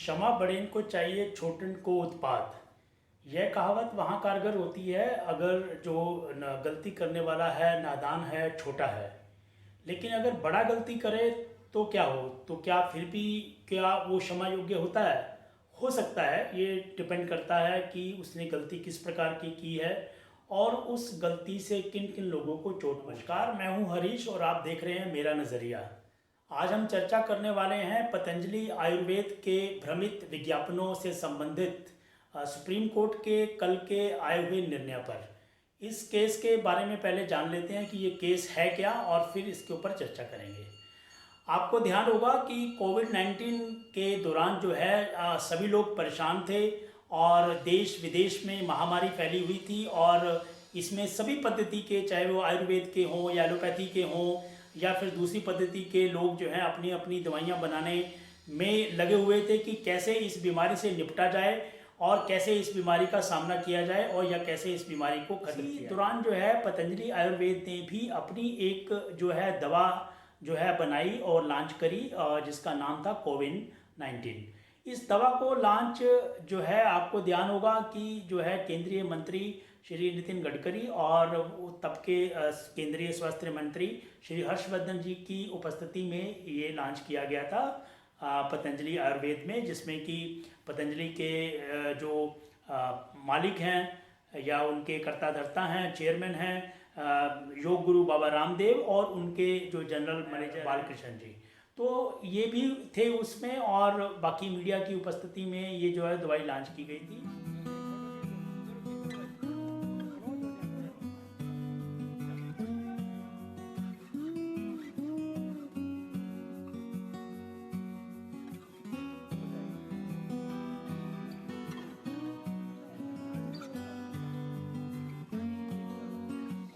क्षमा बड़ेन को चाहिए छोटन को उत्पात। यह कहावत वहाँ कारगर होती है अगर जो गलती करने वाला है नादान है, छोटा है। लेकिन अगर बड़ा गलती करे तो क्या हो, तो क्या फिर भी क्या वो क्षमा योग्य होता है? हो सकता है। ये डिपेंड करता है कि उसने गलती किस प्रकार की है और उस गलती से किन किन लोगों को चोट। नमस्कार, मैं हूँ हरीश और आप देख रहे हैं मेरा नज़रिया। आज हम चर्चा करने वाले हैं पतंजलि आयुर्वेद के भ्रमित विज्ञापनों से संबंधित सुप्रीम कोर्ट के कल के आए हुए निर्णय पर। इस केस के बारे में पहले जान लेते हैं कि ये केस है क्या और फिर इसके ऊपर चर्चा करेंगे। आपको ध्यान होगा कि कोविड-19 के दौरान जो है सभी लोग परेशान थे और देश विदेश में महामारी फैली हुई थी और इसमें सभी पद्धति के, चाहे वो आयुर्वेद के हों या एलोपैथी के हों या फिर दूसरी पद्धति के लोग जो हैं अपनी अपनी दवाइयाँ बनाने में लगे हुए थे कि कैसे इस बीमारी से निपटा जाए और कैसे इस बीमारी का सामना किया जाए और या कैसे इस बीमारी को खत्म किया। दौरान जो है पतंजलि आयुर्वेद ने भी अपनी एक जो है दवा जो है बनाई और लॉन्च करी जिसका नाम था कोविड-19। इस दवा को लॉन्च जो है आपको ध्यान होगा कि जो है केंद्रीय मंत्री श्री नितिन गडकरी और तब के केंद्रीय स्वास्थ्य मंत्री श्री हर्षवर्धन जी की उपस्थिति में ये लॉन्च किया गया था पतंजलि आयुर्वेद में, जिसमें कि पतंजलि के जो मालिक हैं या उनके कर्ता धर्ता हैं, चेयरमैन हैं योग गुरु बाबा रामदेव और उनके जो जनरल मैनेजर बालकृष्ण जी, तो ये भी थे उसमें और बाकी मीडिया की उपस्थिति में ये जो है दवाई लॉन्च की गई थी।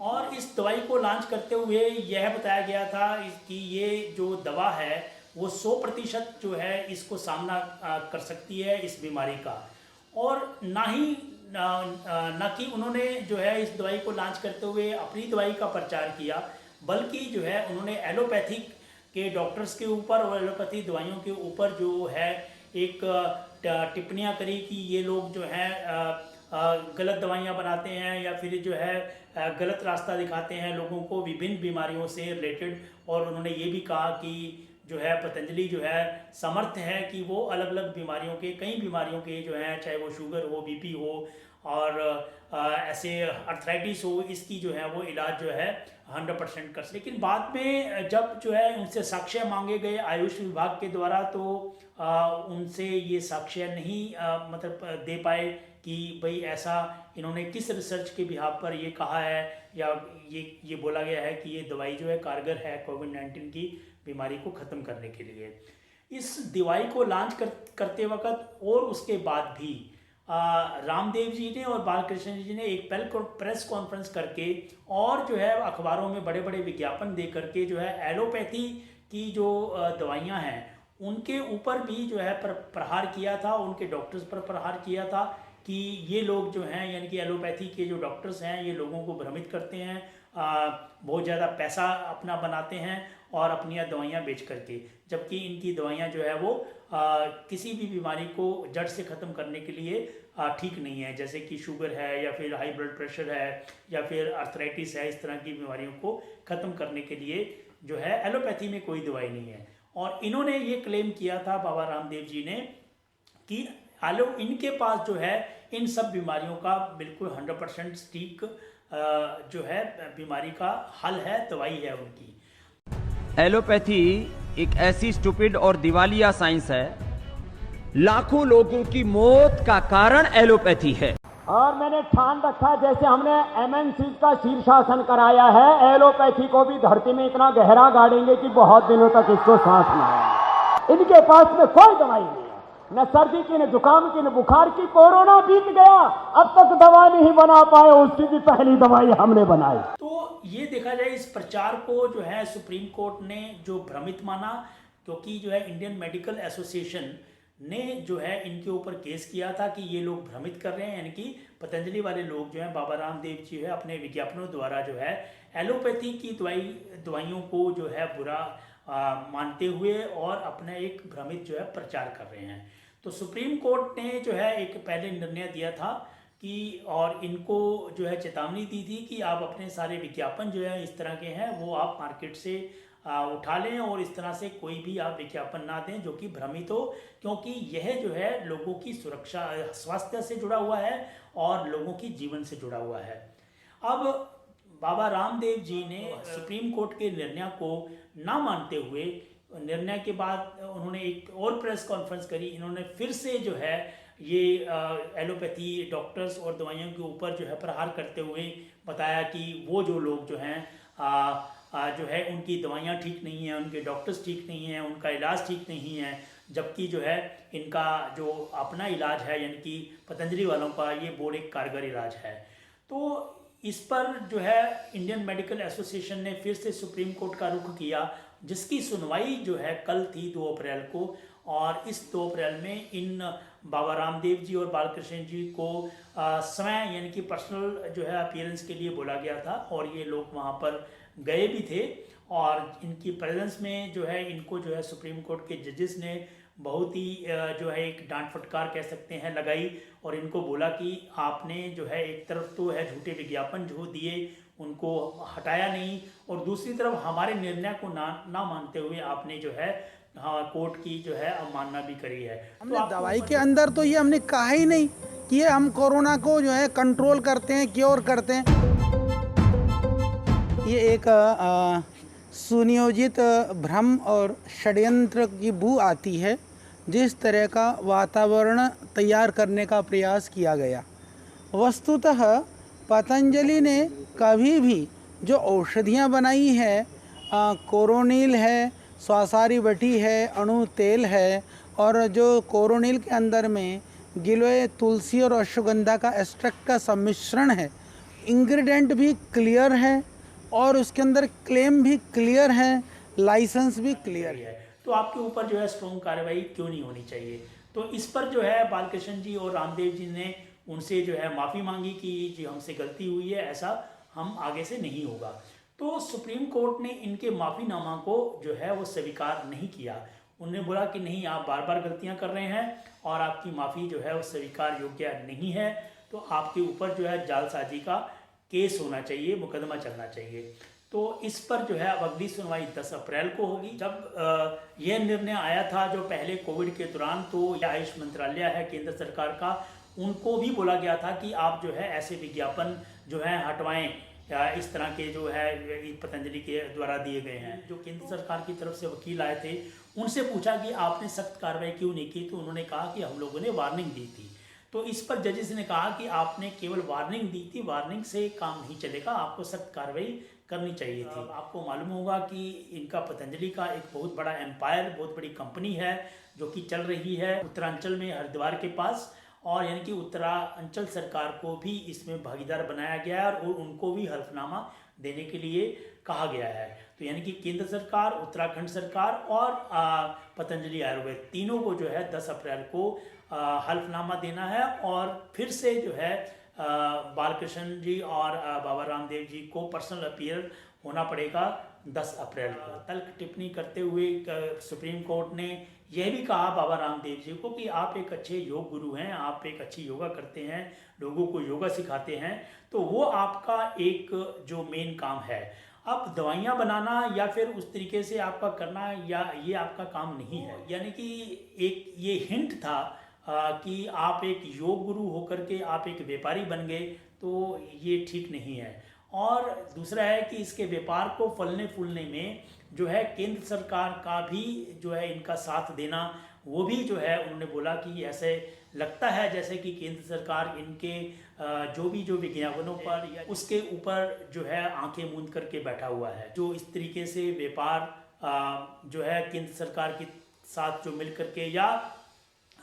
और इस दवाई को लॉन्च करते हुए यह बताया गया था कि ये जो दवा है वो 100% जो है इसको सामना कर सकती है इस बीमारी का। और ना कि उन्होंने जो है इस दवाई को लॉन्च करते हुए अपनी दवाई का प्रचार किया, बल्कि जो है उन्होंने एलोपैथिक के डॉक्टर्स के ऊपर और एलोपैथी दवाइयों के ऊपर जो है एक टिप्पणियाँ करी कि ये लोग जो हैं गलत दवाइयाँ बनाते हैं या फिर जो है गलत रास्ता दिखाते हैं लोगों को विभिन्न बीमारियों से रिलेटेड। और उन्होंने ये भी कहा कि जो है पतंजलि जो है समर्थ है कि वो अलग अलग बीमारियों के, कई बीमारियों के जो है, चाहे वो शुगर हो, बीपी हो और ऐसे अर्थराइटिस हो, इसकी जो है वो इलाज जो है 100% कर सके। लेकिन बाद में जब जो है उनसे साक्ष्य मांगे गए आयुष विभाग के द्वारा तो उनसे ये साक्ष्य नहीं मतलब दे पाए कि भाई ऐसा इन्होंने किस रिसर्च के बिहाफ पर ये कहा है या ये बोला गया है कि ये दवाई जो है कारगर है कोविड-19 की बीमारी को ख़त्म करने के लिए। इस दवाई को लॉन्च करते वक्त और उसके बाद भी रामदेव जी ने और बालकृष्ण जी ने एक प्रेस कॉन्फ्रेंस करके और जो है अखबारों में बड़े बड़े विज्ञापन दे करके जो है एलोपैथी की जो दवाइयाँ हैं उनके ऊपर भी जो है प्रहार किया था, उनके डॉक्टर्स पर प्रहार किया था कि ये लोग जो हैं यानी कि एलोपैथी के जो डॉक्टर्स हैं ये लोगों को भ्रमित करते हैं, बहुत ज़्यादा पैसा अपना बनाते हैं और अपनी दवाइयाँ बेच करके, जबकि इनकी दवाइयाँ जो है वो किसी भी बीमारी को जड़ से ख़त्म करने के लिए ठीक नहीं है। जैसे कि शुगर है या फिर हाई ब्लड प्रेशर है या फिर अर्थराइटिस है, इस तरह की बीमारियों को ख़त्म करने के लिए जो है एलोपैथी में कोई दवाई नहीं है। और इन्होंने ये क्लेम किया था बाबा रामदेव जी ने कि इनके पास जो है इन सब बीमारियों का बिल्कुल 100% सटीक जो है बीमारी का हल है, दवाई है उनकी। एलोपैथी एक ऐसी स्टूपिड और दिवालिया साइंस है, लाखों लोगों की मौत का कारण एलोपैथी है। और मैंने ठान रखा जैसे हमने एमएनसी का शीर्षासन कराया है, एलोपैथी को भी धरती में इतना गहरा गाड़ेंगे कि बहुत दिनों तक इसको सांस ना आए। इनके पास में कोई दवाई नहीं है, न सर्दी की, न जुकाम की, न बुखार की। कोरोना बीत गया, अब तक दवा नहीं बना पाए, उसकी भी पहली दवाई हमने बनाई। तो ये देखा जाए इस प्रचार को जो है सुप्रीम कोर्ट ने जो भ्रमित माना, क्योंकि जो है इंडियन मेडिकल एसोसिएशन ने जो है इनके ऊपर केस किया था कि ये लोग भ्रमित कर रहे हैं, यानी कि पतंजलि वाले लोग जो हैं बाबा रामदेव जी है अपने विज्ञापनों द्वारा जो है एलोपैथी की दवाइयों को जो है बुरा मानते हुए और अपना एक भ्रमित जो है प्रचार कर रहे हैं। तो सुप्रीम कोर्ट ने जो है एक पहले निर्णय दिया था कि और इनको जो है चेतावनी दी थी कि आप अपने सारे विज्ञापन जो है इस तरह के हैं वो आप मार्केट से उठा लें और इस तरह से कोई भी आप विज्ञापन ना दें जो कि भ्रमित हो, क्योंकि यह जो है लोगों की सुरक्षा स्वास्थ्य से जुड़ा हुआ है और लोगों की जीवन से जुड़ा हुआ है। अब बाबा रामदेव जी ने सुप्रीम कोर्ट के निर्णय को ना मानते हुए निर्णय के बाद उन्होंने एक और प्रेस कॉन्फ्रेंस करी। इन्होंने फिर से जो है ये एलोपैथी डॉक्टर्स और दवाइयों के ऊपर जो है प्रहार करते हुए बताया कि वो जो लोग जो हैं जो है उनकी दवाइयाँ ठीक नहीं हैं, उनके डॉक्टर्स ठीक नहीं हैं, उनका इलाज ठीक नहीं है, जबकि जो है इनका जो अपना इलाज है यानी कि पतंजलि वालों का ये बहुत एक कारगर इलाज है। तो इस पर जो है इंडियन मेडिकल एसोसिएशन ने फिर से सुप्रीम कोर्ट का रुख किया, जिसकी सुनवाई जो है कल थी 2 अप्रैल को। और इस 2 अप्रैल में इन बाबा रामदेव जी और बालकृष्ण जी को समय यानी कि पर्सनल जो है अपीयरेंस के लिए बोला गया था और ये लोग वहाँ पर गए भी थे। और इनकी प्रेजेंस में जो है इनको जो है सुप्रीम कोर्ट के जजेस ने बहुत ही जो है एक डांट फटकार कह सकते हैं लगाई और इनको बोला कि आपने जो है एक तरफ तो है झूठे विज्ञापन जो दिए उनको हटाया नहीं और दूसरी तरफ हमारे निर्णय को ना मानते हुए आपने जो है कोर्ट की जो है अवमानना भी करी है। हमने दवाई के अंदर तो ये हमने कहा ही नहीं कि ये हम कोरोना को जो है कंट्रोल करते हैं, क्योर करते हैं। ये एक सुनियोजित भ्रम और षड्यंत्र की बू आती है जिस तरह का वातावरण तैयार करने का प्रयास किया गया। वस्तुतः पतंजलि ने कभी भी जो औषधियाँ बनाई है, कोरोनिल है, स्वासारी बटी है, अणु तेल है और जो कोरोनिल के अंदर में गिलोय, तुलसी और अश्वगंधा का एक्सट्रैक्ट का सम्मिश्रण है, इंग्रेडिएंट भी क्लियर है और उसके अंदर क्लेम भी क्लियर है, लाइसेंस भी क्लियर है। तो आपके ऊपर जो है स्ट्रॉन्ग कार्रवाई क्यों नहीं होनी चाहिए? तो इस पर जो है बालकृष्ण जी और रामदेव जी ने उनसे जो है माफ़ी मांगी कि जी हमसे गलती हुई है, ऐसा हम आगे से नहीं होगा। तो सुप्रीम कोर्ट ने इनके माफ़ीनामा को जो है वो स्वीकार नहीं किया। उन्होंने बोला कि नहीं, आप बार बार गलतियां कर रहे हैं और आपकी माफ़ी जो है वो स्वीकार योग्य नहीं है, तो आपके ऊपर जो है जालसाजी का केस होना चाहिए, मुकदमा चलना चाहिए। तो इस पर जो है अब अगली सुनवाई 10 अप्रैल को होगी। जब यह निर्णय आया था जो पहले कोविड के दौरान, तो यह आयुष मंत्रालय है केंद्र सरकार का, उनको भी बोला गया था कि आप जो है ऐसे विज्ञापन जो है हटवाएं या इस तरह के जो है पतंजलि के द्वारा दिए गए हैं। जो केंद्र सरकार की तरफ से वकील आए थे उनसे पूछा कि आपने सख्त कार्रवाई क्यों नहीं की, तो उन्होंने कहा कि हम लोगों ने वार्निंग दी थी। तो इस पर जजेस ने कहा कि आपने केवल वार्निंग दी थी, वार्निंग से काम नहीं चलेगा, आपको सख्त कार्रवाई करनी चाहिए थी। आपको मालूम होगा कि इनका पतंजलि का एक बहुत बड़ा एम्पायर, बहुत बड़ी कंपनी है जो कि चल रही है उत्तरांचल में हरिद्वार के पास, और यानी कि उत्तरांचल सरकार को भी इसमें भागीदार बनाया गया है और उनको भी हल्फनामा देने के लिए कहा गया है। तो यानी कि केंद्र सरकार, उत्तराखंड सरकार और पतंजलि आयुर्वेद तीनों को जो है 10 अप्रैल को हल्फनामा देना है और फिर से जो है बालकृष्ण जी और बाबा रामदेव जी को पर्सनल अपीयर होना पड़ेगा 10 अप्रैल को। तल्ख टिप्पणी करते हुए सुप्रीम कोर्ट ने यह भी कहा बाबा रामदेव जी को कि आप एक अच्छे योग गुरु हैं, आप एक अच्छी योगा करते हैं, लोगों को योगा सिखाते हैं, तो वो आपका एक जो मेन काम है। अब दवाइयाँ बनाना या फिर उस तरीके से आपका करना, या ये आपका काम नहीं है। यानी कि एक ये हिंट था कि आप एक योग गुरु होकर के आप एक व्यापारी बन गए, तो ये ठीक नहीं है। और दूसरा है कि इसके व्यापार को फलने फूलने में जो है केंद्र सरकार का भी जो है इनका साथ देना, वो भी जो है उन्होंने बोला कि ऐसे लगता है जैसे कि केंद्र सरकार इनके जो विज्ञापनों पर या उसके ऊपर जो है आंखें मूंद करके बैठा हुआ है। जो इस तरीके से व्यापार जो है केंद्र सरकार के साथ जो मिल करके या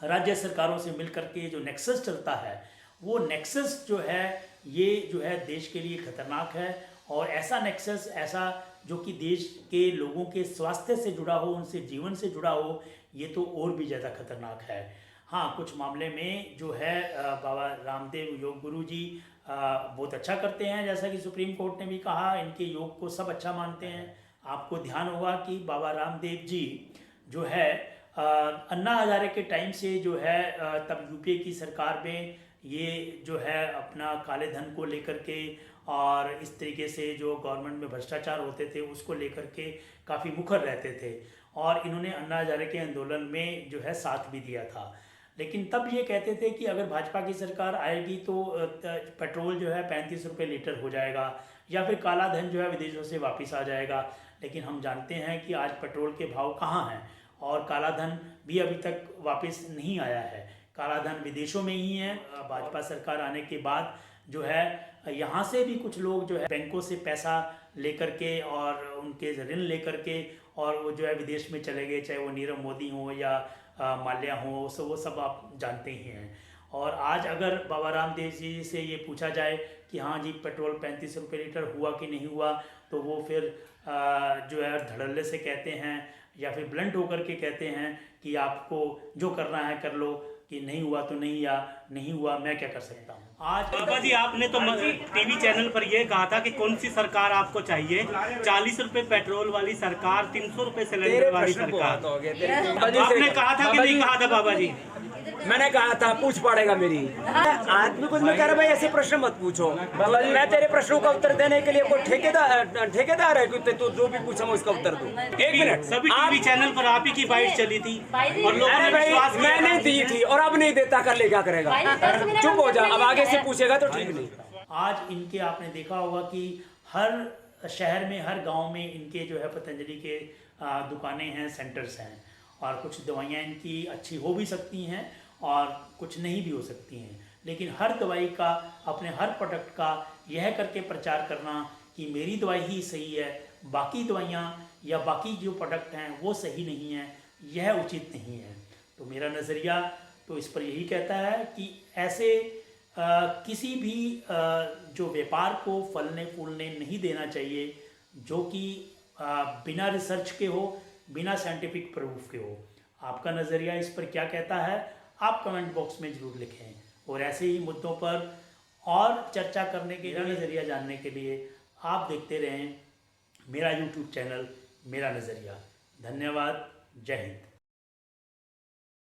राज्य सरकारों से मिल करके जो नेक्सस चलता है, वो नेक्सस जो है ये जो है देश के लिए खतरनाक है। और ऐसा नेक्सस, ऐसा जो कि देश के लोगों के स्वास्थ्य से जुड़ा हो, उनसे जीवन से जुड़ा हो, ये तो और भी ज़्यादा खतरनाक है। हाँ, कुछ मामले में जो है बाबा रामदेव योग गुरु जी बहुत अच्छा करते हैं, जैसा कि सुप्रीम कोर्ट ने भी कहा, इनके योग को सब अच्छा मानते हैं। आपको ध्यान होगा कि बाबा रामदेव जी जो है अन्ना हजारे के टाइम से जो है तब यूपीए की सरकार में ये जो है अपना काले धन को लेकर के और इस तरीके से जो गवर्नमेंट में भ्रष्टाचार होते थे उसको लेकर के काफ़ी मुखर रहते थे और इन्होंने अन्ना हजारे के आंदोलन में जो है साथ भी दिया था। लेकिन तब ये कहते थे कि अगर भाजपा की सरकार आएगी तो पेट्रोल जो है 35 रुपये लीटर हो जाएगा या फिर काला धन जो है विदेशों से वापस आ जाएगा। लेकिन हम जानते हैं कि आज पेट्रोल के भाव कहाँ हैं और काला धन भी अभी तक वापस नहीं आया है, काला धन विदेशों में ही है। भाजपा सरकार आने के बाद जो है यहाँ से भी कुछ लोग जो है बैंकों से पैसा लेकर के और उनके ऋण लेकर के और वो जो है विदेश में चले गए, चाहे वो नीरव मोदी हो या माल्या हो, वो सब आप जानते ही हैं। और आज अगर बाबा रामदेव जी से ये पूछा जाए कि हाँ जी पेट्रोल 35 रुपये लीटर हुआ कि नहीं हुआ, तो वो फिर जो है धड़ल्ले से कहते हैं या फिर ब्लंट होकर के कहते हैं कि आपको जो करना है कर लो, कि नहीं हुआ तो नहीं, या नहीं हुआ मैं क्या कर सकता हूँ। आज बाबा जी आपने तो टीवी चैनल पर यह कहा था कि कौन सी सरकार आपको चाहिए, 40 रुपए पेट्रोल वाली सरकार, 300 रुपए सिलेंडर वाली सरकार। आपने कहा था कि नहीं कहा था बाबा जी? मैंने कहा था पूछ पड़ेगा मेरी आदमी को। मैं कह रहा भाई ऐसे प्रश्न मत पूछो, मैं तेरे प्रश्नों का उत्तर देने के लिए कोई ठेकेदार है कि तू जो भी पूछा मैं उसका उत्तर दूं। एक मिनट, सभी टीवी चैनल पर आप ही की बाइट चली थी और लोगों ने विश्वास किया। मैंने दी थी और अब नहीं देता, कर ले क्या करेगा, चुप हो जा, अब आगे से पूछेगा तो ठीक नहीं। आज इनके आपने देखा होगा कि हर शहर में हर गांव में इनके जो है पतंजलि के दुकानें हैं, सेंटर्स हैं और कुछ दवाइयाँ इनकी अच्छी हो भी सकती हैं और कुछ नहीं भी हो सकती हैं, लेकिन हर दवाई का अपने हर प्रोडक्ट का यह करके प्रचार करना कि मेरी दवाई ही सही है, बाकी दवाइयाँ या बाकी जो प्रोडक्ट हैं वो सही नहीं है, यह उचित नहीं है। तो मेरा नज़रिया तो इस पर यही कहता है कि ऐसे किसी भी जो व्यापार को फलने फूलने नहीं देना चाहिए जो कि बिना रिसर्च के हो, बिना साइंटिफिक प्रूफ के हो। आपका नज़रिया इस पर क्या कहता है आप कमेंट बॉक्स में ज़रूर लिखें और ऐसे ही मुद्दों पर और चर्चा करने के लिए, नज़रिया जानने के लिए आप देखते रहें मेरा YouTube चैनल मेरा नज़रिया। धन्यवाद, जय हिंद।